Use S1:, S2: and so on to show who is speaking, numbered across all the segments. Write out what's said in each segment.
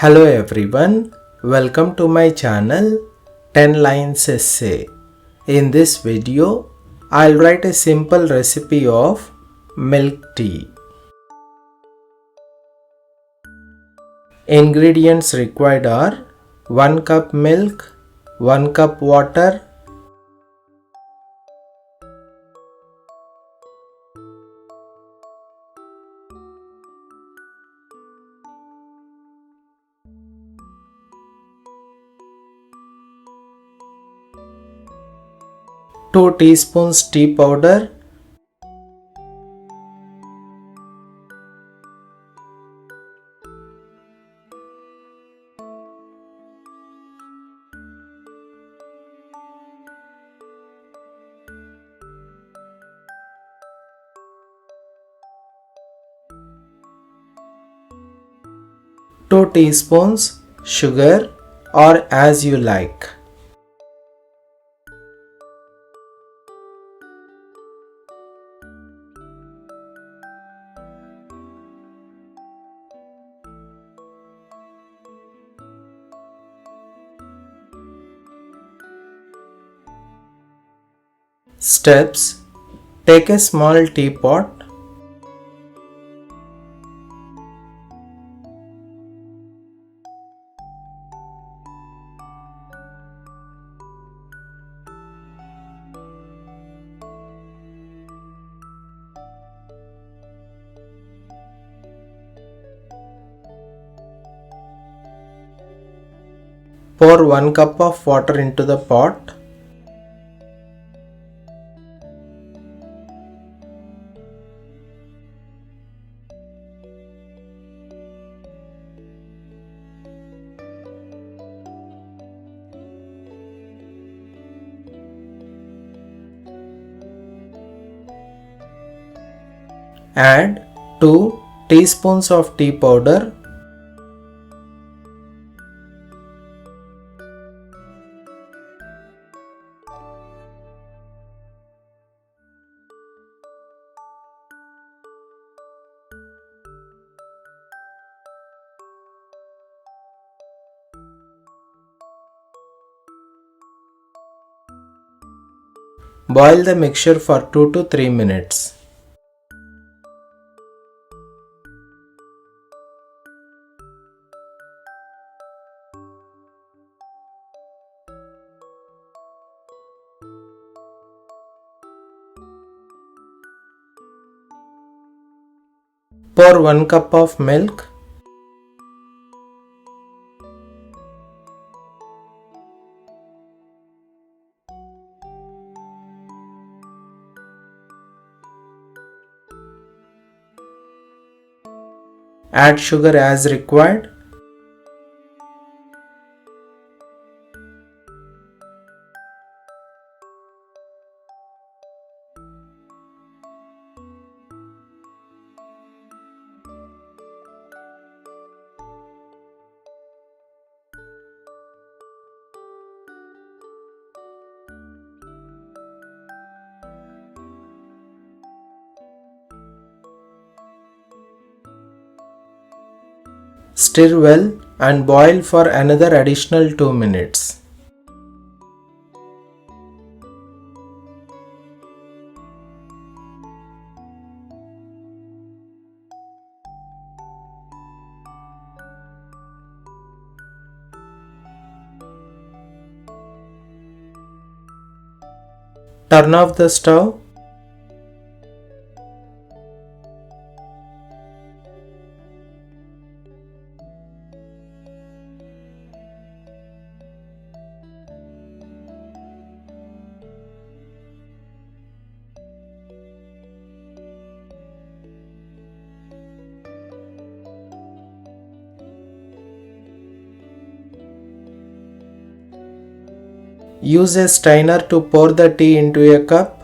S1: Hello everyone, welcome to my channel 10 Lines Essay. In this video, I'll write a simple recipe of milk tea. Ingredients required are 1 cup milk, 1 cup water, 2 teaspoons tea powder, two teaspoons sugar or as you like. Steps: take a small teapot, pour 1 cup of water into the pot. Add 2 teaspoons of tea powder, boil the mixture for 2 to 3 minutes. Pour 1 cup of milk, add sugar as required. Stir well and boil for another additional 2 minutes. Turn off the stove. Use a strainer to pour the tea into a cup.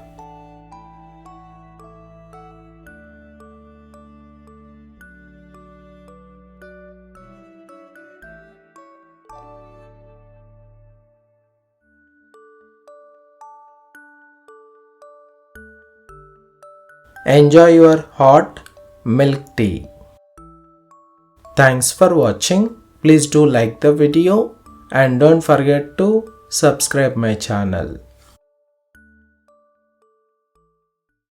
S1: Enjoy your hot milk tea. Thanks for watching. Please do like the video and don't forget to subscribe my channel.